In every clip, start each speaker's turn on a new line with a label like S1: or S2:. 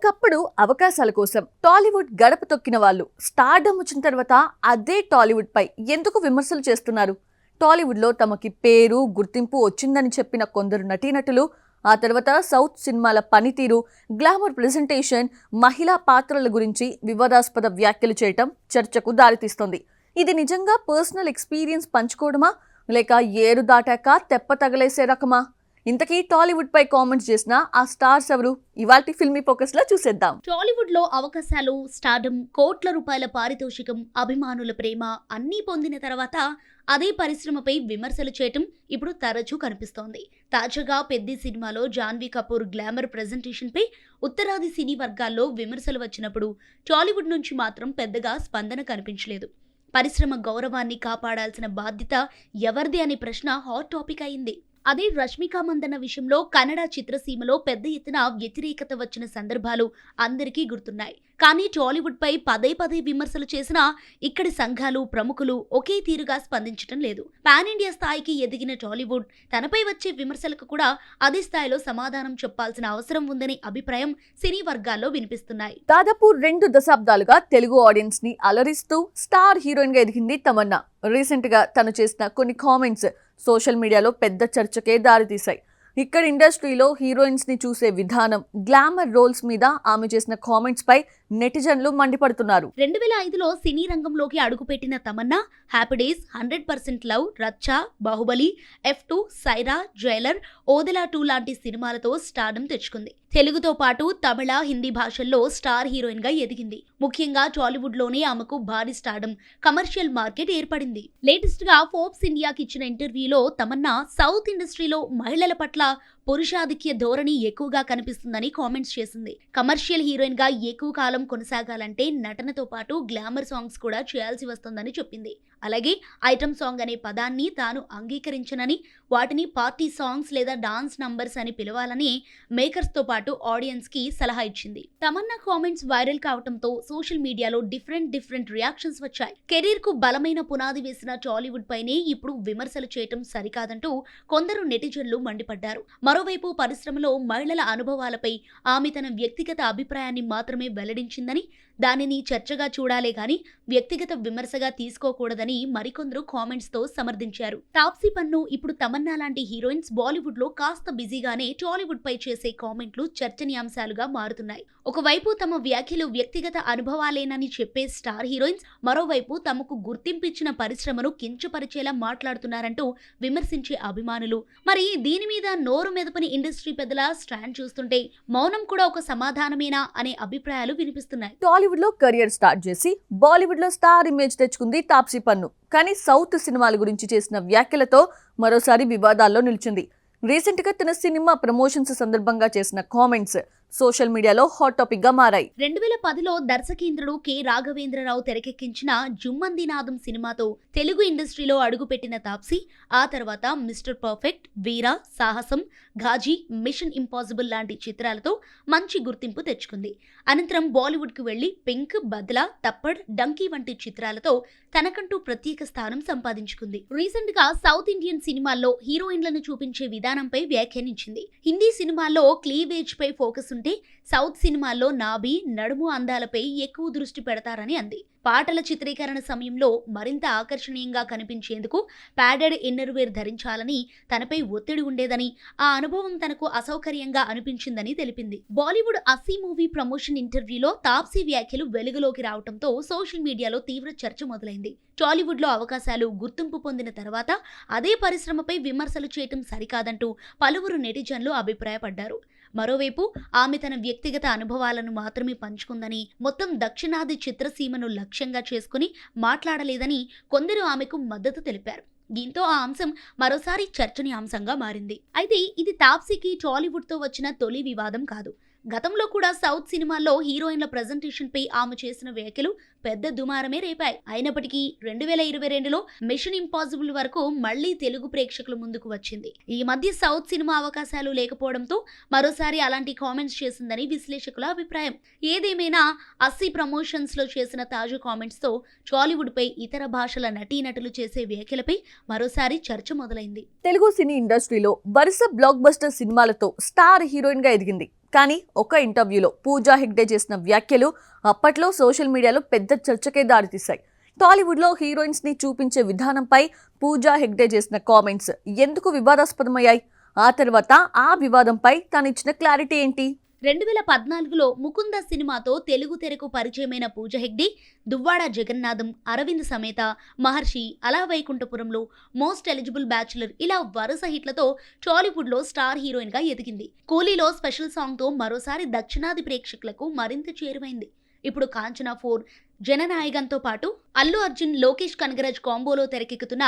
S1: ఒకప్పుడు అవకాశాల కోసం టాలీవుడ్ గడప తొక్కిన వాళ్ళు స్టార్డమ్ వచ్చిన తర్వాత అదే టాలీవుడ్ పై ఎందుకు విమర్శలు చేస్తున్నారు? టాలీవుడ్ లో తమకి పేరు గుర్తింపు వచ్చిందని చెప్పిన కొందరు నటీనటులు ఆ తర్వాత సౌత్ సినిమాల పనితీరు, గ్లామర్ ప్రెజెంటేషన్, మహిళా పాత్రల గురించి వివాదాస్పద వ్యాఖ్యలు చేయటం చర్చకు దారితీస్తుంది. ఇది నిజంగా పర్సనల్ ఎక్స్పీరియన్స్ పంచుకోవడమా, లేక ఏరు దాటాక తెప్ప తగలేసే రకమా? ఇంతకీ టాలీవుడ్ పై కామెంట్స్ చేసిన ఆ స్టార్స్ ఎవరు? ఇవాల్టి ఫిల్మీ ఫోకస్ లో చూసేద్దాం.
S2: టాలీవుడ్ లో అవకాశాలు, స్టార్డమ్, కోట్ల రూపాయల పారితోషికం, అభిమానుల ప్రేమ అన్నీ పొందిన తర్వాత అదే పరిశ్రమపై విమర్శలు చేయటం ఇప్పుడు తరచూ కనిపిస్తోంది. తాజాగా పెద్ది సినిమాలో జాన్వీ కపూర్ గ్లామర్ ప్రెజెంటేషన్ పై ఉత్తరాది సినీ వర్గాల్లో విమర్శలు వచ్చినప్పుడు టాలీవుడ్ నుంచి మాత్రం పెద్దగా స్పందన కనిపించలేదు. పరిశ్రమ గౌరవాన్ని కాపాడాల్సిన బాధ్యత ఎవరిది అనే ప్రశ్న హాట్ టాపిక్ అయింది. అదే రష్మిక మందన్న విషయంలో కన్నడ చిత్రసీమలో పెద్ద ఎత్తున వ్యతిరేకత వచ్చిన సందర్భాలు అందరికీ గుర్తున్నాయి. కానీ టాలీవుడ్ పై పదే పదే విమర్శలు చేసినా ఇక్కడి సంఘాలు, ప్రముఖులు ఒకే తీరుగా స్పందించడం లేదు. పాన్ ఇండియా స్థాయికి ఎదిగిన టాలీవుడ్ తనపై వచ్చే విమర్శలకు కూడా అదే స్థాయిలో సమాధానం చెప్పాల్సిన అవసరం ఉందనే అభిప్రాయం సినీ వర్గాల్లో వినిపిస్తున్నాయి.
S1: దాదాపు 2 దశాబ్దాలుగా తెలుగు ఆడియన్స్ ని అలరిస్తూ స్టార్ హీరోయిన్ గా ఎదిగింది తమన్నా. రీసెంట్ గా తను చేసిన కొన్ని కామెంట్స్ సోషల్ మీడియాలో పెద్ద చర్చకే దారితీశాయి. ఇక్కడ ఇండస్ట్రీలో హీరోయిన్స్ ని చూసే విధానం, గ్లామర్ రోల్స్ మీద ఆమె చేసిన కామెంట్స్ పై నెటిజన్లు మండిపడుతున్నారు.
S2: 2005లో సినీ రంగంలోకి అడుగుపెట్టిన తమన్నా హ్యాపీ డేస్, 100% లవ్, రచ్చ, బాహుబలి, F2, సైరా, జైలర్, ఓదెలా 2 లాంటి సినిమాలతో స్టార్డమ్ తెచ్చుకుంది. తెలుగుతో పాటు తమిళ, హిందీ భాషల్లో స్టార్ హీరోయిన్ గా ఎదిగింది. ముఖ్యంగా టాలీవుడ్ లోనే ఆమెకు భారీ స్టార్డమ్, కమర్షియల్ మార్కెట్ ఏర్పడింది. లేటెస్ట్ గా ఫోర్బ్స్ ఇండియాకి ఇచ్చిన ఇంటర్వ్యూలో తమన్నా సౌత్ ఇండస్ట్రీలో మహిళల పట్ల పురుషాధిక్య ధోరణి ఎక్కువగా కనిపిస్తుందని కామెంట్స్ చేసింది. కమర్షియల్ హీరోయిన్ గా ఎక్కువ కాలం కొనసాగాలంటే నటనతో పాటు గ్లామర్ సాంగ్స్ కూడా చేయాల్సి వస్తుందని చెప్పింది. అలాగే ఐటమ్ సాంగ్ అనే పదాన్ని తాను అంగీకరించనని, వాటిని పార్టీ సాంగ్స్ లేదా డాన్స్ నంబర్స్ అని పిలవాలని మేకర్స్ తో పాటు ఆడియన్స్ కి సలహా ఇచ్చింది. తమన్నా కామెంట్స్ వైరల్ కావడంతో సోషల్ మీడియాలో డిఫరెంట్ రియాక్షన్స్ వచ్చాయి. కెరీర్ కు బలమైన పునాది వేసిన టాలీవుడ్ పైనే ఇప్పుడు విమర్శలు చేయటం సరికాదంటూ కొందరు నెటిజన్లు మండిపడ్డారు. మరోవైపు పరిశ్రమలో మహిళల అనుభవాలపై ఆమె తన వ్యక్తిగత అభిప్రాయాన్ని మాత్రమే వెల్లడించిందని, దానిని చర్చగా చూడాలే గాని వ్యక్తిగత విమర్శగా తీసుకోకూడదని మరికొందరు కామెంట్స్ తో సమర్థించారు. తాప్సీ పన్ను, ఇప్పుడు తమన్నా లాంటి హీరోయిన్స్ బాలీవుడ్ లో కాస్త బిజీగానే టాలీవుడ్ పై చేసే కామెంట్లు చర్చనీయాంశాలుగా మారుతున్నాయి. ఒకవైపు తమ వ్యాఖ్యలు వ్యక్తిగత అనుభవాలేనని చెప్పే స్టార్ హీరోయిన్స్, మరోవైపు తమకు గుర్తింపిచ్చిన పరిశ్రమను కించపరిచేలా మాట్లాడుతున్నారంటూ విమర్శించే అభిమానులు. మరి దీని మీద నోరు మెదపని ఇండస్ట్రీ పెద్దల స్టాండ్ చూస్తుంటే మౌనం కూడా ఒక సమాధానమేనా అనే అభిప్రాయాలు వినిపిస్తున్నాయి.
S1: టాలీవుడ్ లో కెరియర్ స్టార్ట్ చేసి బాలీవుడ్ లో స్టార్ ఇమేజ్ తెచ్చుకుంది తాప్సీ పన్ను. కానీ సౌత్ సినిమాల గురించి చేసిన వ్యాఖ్యలతో మరోసారి వివాదాల్లో నిలిచింది. రీసెంట్ గా తన సినిమా ప్రమోషన్స్ సందర్భంగా చేసిన కామెంట్స్ సోషల్ మీడియాలో హాట్ టాపిక్ గా మారాయి.
S2: 2010లో దర్శకేంద్రుడు కె రాఘవేంద్రరావు తెరకెక్కించిన జుమ్మందినాదం సినిమాతో తెలుగు ఇండస్ట్రీలో అడుగుపెట్టిన తాప్సీ ఆ తర్వాత మిస్టర్ పర్ఫెక్ట్, వీర, సాహసం, ఘాజీ, మిషన్ ఇంపాసిబుల్ లాంటి చిత్రాలతో మంచి గుర్తింపు తెచ్చుకుంది. అనంతరం బాలీవుడ్ కు వెళ్లి పింక్, బద్లా, తప్పడ్, డంకీ వంటి చిత్రాలతో తనకంటూ ప్రత్యేక స్థానం సంపాదించుకుంది. రీసెంట్ గా సౌత్ ఇండియన్ సినిమాల్లో హీరోయిన్లను చూపించే విధానంపై వ్యాఖ్యానించింది. హిందీ సినిమాల్లో క్లీవేజ్ పై ఫోకస్ ఉంటే సౌత్ సినిమాల్లో నాభి, నడుము అందాలపై ఎక్కువ దృష్టి పెడతారని అంది. పాటల చిత్రీకరణ సమయంలో మరింత ఆకర్షణీయంగా కనిపించేందుకు ప్యాడెడ్ ఇన్నర్వేర్ ధరించాలని తనపై ఒత్తిడి ఉండేదని, ఆ అనుభవం తనకు అసౌకర్యంగా అనిపించిందని తెలిపింది. బాలీవుడ్ 80 మూవీ ప్రమోషన్ ఇంటర్వ్యూలో తాప్సీ వ్యాఖ్యలు వెలుగులోకి రావడంతో సోషల్ మీడియాలో తీవ్ర చర్చ మొదలైంది. టాలీవుడ్ లో అవకాశాలు, గుర్తింపు పొందిన తర్వాత అదే పరిశ్రమపై విమర్శలు చేయటం సరికాదంటూ పలువురు నెటిజన్లు అభిప్రాయపడ్డారు. మరోవైపు ఆమె తన వ్యక్తిగత అనుభవాలను మాత్రమే పంచుకుందని, మొత్తం దక్షిణాది చిత్రసీమను లక్ష్యంగా చేసుకుని మాట్లాడలేదని కొందరు ఆమెకు మద్దతు తెలిపారు. దీంతో ఆ అంశం మరోసారి చర్చనీయాంశంగా మారింది. అయితే ఇది తాప్సీకి టాలీవుడ్ తో వచ్చిన తొలి వివాదం కాదు. గతంలో కూడా సౌత్ సినిమాల్లో హీరోయిన్ల ప్రెజెంటేషన్ పై ఆమె చేసిన వ్యాఖ్యలు పెద్ద దుమారమే రేపాయి. అయినప్పటికీ 2022లో మిషన్ ఇంపాసిబుల్ వరకు మళ్లీ తెలుగు ప్రేక్షకుల ముందుకు వచ్చింది. ఈ మధ్య సౌత్ సినిమా అవకాశాలు లేకపోవడంతో మరోసారి అలాంటి కామెంట్స్ చేసిందని విశ్లేషకుల అభిప్రాయం. ఏదేమైనా 80 ప్రమోషన్స్ లో చేసిన తాజా కామెంట్స్ తో టాలీవుడ్ పై ఇతర భాషల నటీనటులు చేసే వ్యాఖ్యలపై మరోసారి చర్చ మొదలైంది.
S1: తెలుగు సినీ ఇండస్ట్రీలో వరుస బ్లాక్ బస్టర్ సినిమాలతో స్టార్ హీరోయిన్ గా ఎదిగింది. కానీ ఒక ఇంటర్వ్యూలో పూజా హెగ్డే చేసిన వ్యాఖ్యలు అప్పట్లో సోషల్ మీడియాలో పెద్ద చర్చకే దారితీశాయి. టాలీవుడ్లో హీరోయిన్స్ని చూపించే విధానంపై పూజా హెగ్డే చేసిన కామెంట్స్ ఎందుకు వివాదాస్పదమయ్యాయి? ఆ తర్వాత ఆ వివాదంపై తను ఇచ్చిన క్లారిటీ ఏంటి?
S2: 2014లో ముకుంద సినిమాతో తెలుగు తెరకు పరిచయమైన పూజ హెగ్డే దువ్వాడ జగన్నాథం, అరవింద్ సమేత, మహర్షి, అలా వైకుంఠపురంలో, మోస్ట్ ఎలిజిబుల్ బ్యాచులర్ ఇలా వరుస హిట్లతో టాలీవుడ్లో స్టార్ హీరోయిన్గా ఎదిగింది. కూలీలో స్పెషల్ సాంగ్తో మరోసారి దక్షిణాది ప్రేక్షకులకు మరింత చేరువైంది. ఇప్పుడు కాంచనా 4, జననాయకంతో పాటు అల్లు అర్జున్, లోకేష్ కనగరాజ్ కాంబోలో తెరకెక్కుతున్న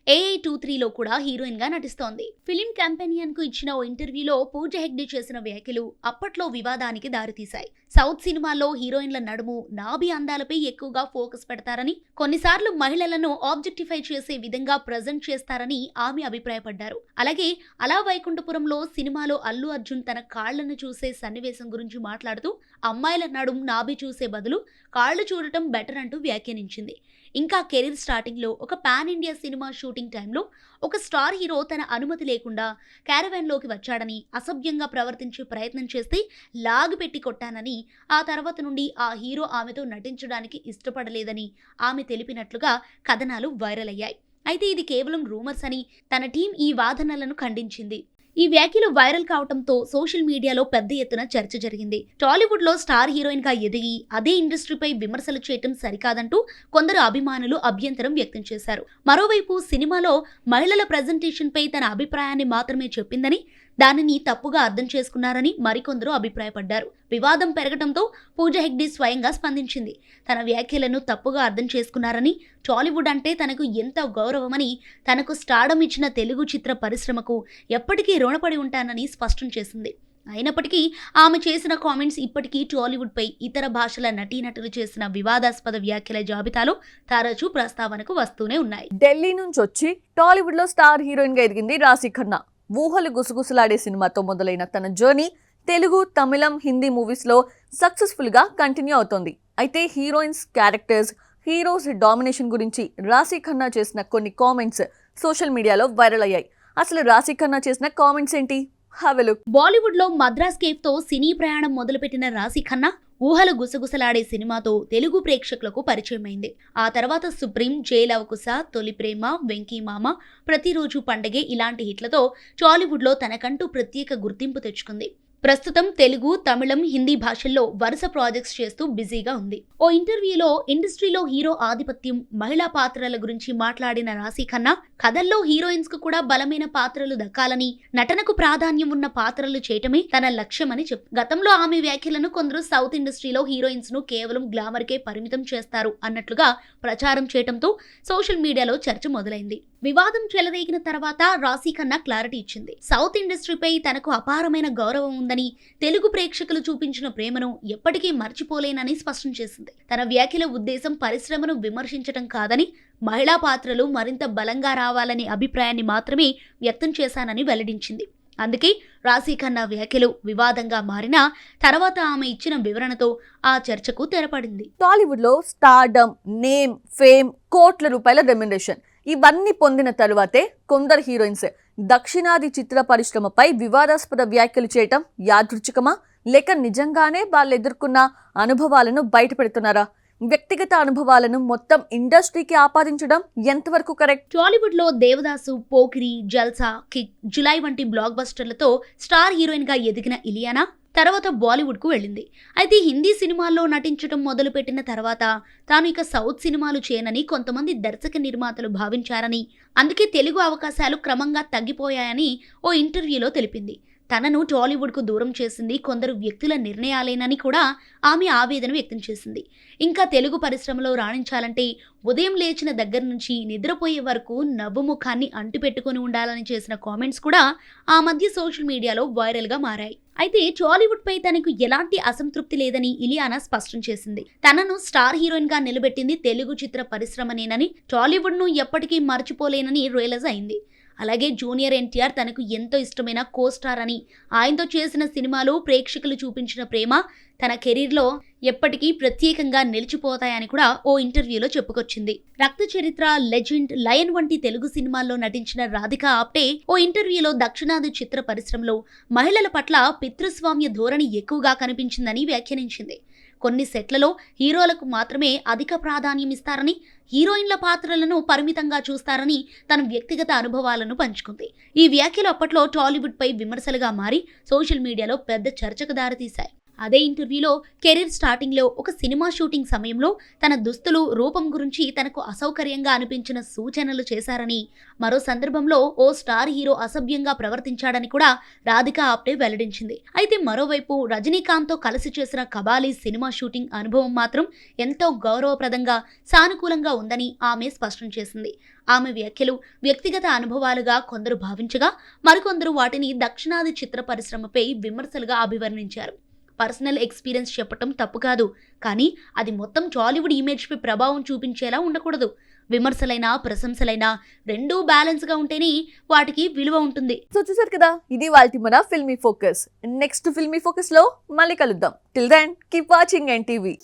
S2: AI23లో కూడా హీరోయిన్ గా నటిస్తోంది. ఫిలిం కంపెనియన్ కు ఇచ్చిన ఓ ఇంటర్వ్యూలో పూజ హెగ్డే చేసిన వ్యాఖ్యలు అప్పట్లో వివాదానికి దారితీశాయి. సౌత్ సినిమాల్లో హీరోయిన్ల నడుము, నాభి అందాలపై ఎక్కువగా ఫోకస్ పెడతారని, కొన్నిసార్లు మహిళలను ఆబ్జెక్టిఫై చేసే విధంగా ప్రజెంట్ చేస్తారని ఆమె అభిప్రాయపడ్డారు. అలాగే అలా వైకుంఠపురంలో సినిమాలో అల్లు అర్జున్ తన కాళ్లను చూసే సన్నివేశం గురించి మాట్లాడుతూ అమ్మాయిల నడుం, నాభి చూసే బదులు కాళ్లు చూడటం బెటర్ అంటూ వ్యాఖ్యానించింది. ఇంకా కెరీర్ స్టార్టింగ్లో ఒక పాన్ ఇండియా సినిమా షూటింగ్ టైంలో ఒక స్టార్ హీరో తన అనుమతి లేకుండా క్యారవాన్లోకి వచ్చాడని, అసభ్యంగా ప్రవర్తించే ప్రయత్నం చేస్తే లాగి పెట్టి కొట్టానని, ఆ తర్వాత నుండి ఆ హీరో ఆమెతో నటించడానికి ఇష్టపడలేదని ఆమె తెలిపినట్లుగా కథనాలు వైరల్ అయ్యాయి. అయితే ఇది కేవలం రూమర్స్ అని తన టీం ఈ వాదనలను ఖండించింది. ఈ వ్యాఖ్యలు వైరల్ కావడంతో సోషల్ మీడియాలో పెద్ద ఎత్తున చర్చ జరిగింది. టాలీవుడ్ లో స్టార్ హీరోయిన్ గా ఎదిగి అదే ఇండస్ట్రీపై విమర్శలు చేయటం సరికాదంటూ కొందరు అభిమానులు అభ్యంతరం వ్యక్తం చేశారు. మరోవైపు సినిమాలో మహిళల ప్రెజెంటేషన్ పై తన అభిప్రాయాన్ని మాత్రమే చెప్పిందని, దానిని తప్పుగా అర్థం చేసుకున్నారని మరికొందరు అభిప్రాయపడ్డారు. వివాదం పెరగడంతో పూజ హెగ్డే స్వయంగా స్పందించింది. తన వ్యాఖ్యలను తప్పుగా అర్థం చేసుకున్నారని, టాలీవుడ్ అంటే తనకు ఎంత గౌరవమని, తనకు స్టార్డమ్ ఇచ్చిన తెలుగు చిత్ర పరిశ్రమకు ఎప్పటికీ రుణపడి ఉంటానని స్పష్టం చేసింది. అయినప్పటికీ ఆమె చేసిన కామెంట్స్ ఇప్పటికీ టాలీవుడ్ పై ఇతర భాషల నటీనటులు చేసిన వివాదాస్పద వ్యాఖ్యల జాబితాలో తరచూ ప్రస్తావనకు వస్తూనే ఉన్నాయి.
S1: ఢిల్లీ నుంచి వచ్చి టాలీవుడ్లో స్టార్ హీరోయిన్ గా ఎదిగింది రాశి ఖన్నా. ఊహలు గుసగుసలాడే సినిమాతో మొదలైన తన జర్నీ తెలుగు, తమిళం, హిందీ మూవీస్లో సక్సెస్ఫుల్గా కంటిన్యూ అవుతోంది. అయితే హీరోయిన్స్, క్యారెక్టర్స్, హీరోస్ డామినేషన్ గురించి రాశి ఖన్నా చేసిన కొన్ని కామెంట్స్ సోషల్ మీడియాలో వైరల్ అయ్యాయి. అసలు రాశి ఖన్నా చేసిన కామెంట్స్ ఏంటి? Have a look.
S2: బాలీవుడ్ లో మద్రాస్ కేఫ్ తో సినీ ప్రయాణం మొదలుపెట్టిన రాశి ఖన్నా ఊహలు గుసగుసలాడే సినిమాతో తెలుగు ప్రేక్షకులకు పరిచయమైంది. ఆ తర్వాత సుప్రీం, జైలవకుశ, తొలి ప్రేమ, వెంకీ మామ, ప్రతిరోజు పండగే ఇలాంటి హిట్లతో టాలీవుడ్ లో తనకంటూ ప్రత్యేక గుర్తింపు తెచ్చుకుంది. ప్రస్తుతం తెలుగు, తమిళం, హిందీ భాషల్లో వరుస ప్రాజెక్ట్స్ చేస్తూ బిజీగా ఉంది. ఓ ఇంటర్వ్యూలో ఇండస్ట్రీలో హీరో ఆధిపత్యం, మహిళా పాత్రల గురించి మాట్లాడిన రాశి ఖన్నా కథల్లో హీరోయిన్స్ కు కూడా బలమైన పాత్రలు దక్కాలని, నటనకు ప్రాధాన్యం ఉన్న పాత్రలు చేయటమే తన లక్ష్యమని గతంలో ఆమె వ్యాఖ్యలను కొందరు సౌత్ ఇండస్ట్రీలో హీరోయిన్స్ ను కేవలం గ్లామర్ కే పరిమితం చేస్తారు అన్నట్లుగా ప్రచారం చేయటంతో సోషల్ మీడియాలో చర్చ మొదలైంది. వివాదం చెలరేగిన తర్వాత రాశి ఖన్నా క్లారిటీ ఇచ్చింది. సౌత్ ఇండస్ట్రీపై తనకు అపారమైన గౌరవం ఉందని, తెలుగు ప్రేక్షకులు చూపించిన ప్రేమను ఎప్పటికీ మర్చిపోలేనని స్పష్టం చేసింది. తన వ్యాఖ్యల ఉద్దేశం పరిశ్రమను విమర్శించటం కాదని, మహిళా పాత్రలు మరింత బలంగా రావాలనే అభిప్రాయాన్ని మాత్రమే వ్యక్తం చేశానని వెల్లడించింది. అందుకే రాశి ఖన్నా వ్యాఖ్యలు వివాదంగా మారినా తర్వాత ఆమె ఇచ్చిన వివరణతో ఆ చర్చకు తెరపడింది.
S1: టాలీవుడ్లో స్టార్డమ్, నేమ్, ఫేమ్, కోట్ల రూపాయల రెమ్యునరేషన్ ఇవన్నీ పొందిన తరువాతే కొందరు హీరోయిన్స్ దక్షిణాది చిత్ర పరిశ్రమపై వివాదాస్పద వ్యాఖ్యలు చేయటం యాదృచ్ఛికమా, లేక నిజంగానే వాళ్ళు ఎదుర్కొన్న అనుభవాలను బయటపెడుతున్నారా? వ్యక్తిగత అనుభవాలను మొత్తం ఇండస్ట్రీకి ఆపాదించడం ఎంతవరకు కరెక్ట్?
S2: టాలీవుడ్ లో దేవదాసు, పోకిరి, జల్సా, కిక్, జులై వంటి బ్లాక్ బస్టర్లతో స్టార్ హీరోయిన్ గా ఎదిగిన ఇలియానా తర్వాత బాలీవుడ్ కు వెళ్ళింది. అయితే హిందీ సినిమాల్లో నటించడం మొదలుపెట్టిన తర్వాత తాను ఇక సౌత్ సినిమాలు చేయనని కొంతమంది దర్శక నిర్మాతలు భావించారని, అందుకే తెలుగు అవకాశాలు క్రమంగా తగ్గిపోయాయని ఓ ఇంటర్వ్యూలో తెలిపింది. తనను టాలీవుడ్కు దూరం చేసింది కొందరు వ్యక్తుల నిర్ణయాలేనని కూడా ఆమె ఆవేదన వ్యక్తం చేసింది. ఇంకా తెలుగు పరిశ్రమలో రాణించాలంటే ఉదయం లేచిన దగ్గర నుంచి నిద్రపోయే వరకు నవ్వు ముఖాన్ని అంటిపెట్టుకుని ఉండాలని చేసిన కామెంట్స్ కూడా ఆ మధ్య సోషల్ మీడియాలో వైరల్గా మారాయి. అయితే టాలీవుడ్ పై తనకు ఎలాంటి అసంతృప్తి లేదని ఇలియానా స్పష్టం చేసింది. తనను స్టార్ హీరోయిన్ గా నిలబెట్టింది తెలుగు చిత్ర పరిశ్రమనేనని, టాలీవుడ్ ను ఎప్పటికీ మర్చిపోలేనని రియలైజ్ అయింది. అలాగే జూనియర్ ఎన్టీఆర్ తనకు ఎంతో ఇష్టమైన కో స్టార్ అని, ఆయనతో చేసిన సినిమాలు ప్రేక్షకులు చూపించిన ప్రేమ తన కెరీర్లో ఎప్పటికీ ప్రత్యేకంగా నిలిచిపోతాయని కూడా ఓ ఇంటర్వ్యూలో చెప్పుకొచ్చింది. రక్త చరిత్ర, లెజెండ్, లయన్ వంటి తెలుగు సినిమాల్లో నటించిన రాధికా ఆప్టే ఓ ఇంటర్వ్యూలో దక్షిణాది చిత్ర పరిశ్రమలో మహిళల పట్ల పితృస్వామ్య ధోరణి ఎక్కువగా కనిపించిందని వ్యాఖ్యానించింది. కొన్ని సెట్లలో హీరోలకు మాత్రమే అధిక ప్రాధాన్యం ఇస్తారని, హీరోయిన్ల పాత్రలను పరిమితంగా చూస్తారని తన వ్యక్తిగత అనుభవాలను పంచుకుంది. ఈ వ్యాఖ్యలు అప్పట్లో టాలీవుడ్ పై విమర్శలుగా మారి సోషల్ మీడియాలో పెద్ద చర్చకు దారితీశాయి. అదే ఇంటర్వ్యూలో కెరీర్ స్టార్టింగ్లో ఒక సినిమా షూటింగ్ సమయంలో తన దుస్తులు, రూపం గురించి తనకు అసౌకర్యంగా అనిపించిన సూచనలు చేశారని, మరో సందర్భంలో ఓ స్టార్ హీరో అసభ్యంగా ప్రవర్తించాడని కూడా రాధికా ఆప్టే వెల్లడించింది. అయితే మరోవైపు రజనీకాంత్తో కలిసి చేసిన కబాలీ సినిమా షూటింగ్ అనుభవం మాత్రం ఎంతో గౌరవప్రదంగా, సానుకూలంగా ఉందని ఆమె స్పష్టం చేసింది. ఆమె వ్యాఖ్యలు వ్యక్తిగత అనుభవాలుగా కొందరు భావించగా, మరికొందరు వాటిని దక్షిణాది చిత్ర పరిశ్రమపై విమర్శలుగా అభివర్ణించారు. పర్సనల్ ఎక్స్పీరియన్స్ చెప్పటం తప్పు కాదు, కానీ అది మొత్తం టాలీవుడ్ ఇమేజ్పై ప్రభావం చూపించేలా ఉండకూడదు. విమర్శలైనా ప్రశంసలైనా రెండూ బ్యాలెన్స్గా ఉంటేనే వాటికి విలువ ఉంటుంది.
S1: సో చూసారు కదా, ఇది వాల్టి మన filmy focus. Next filmy focus లో మళ్ళీ కలుద్దాం. Till then keep watching NTV.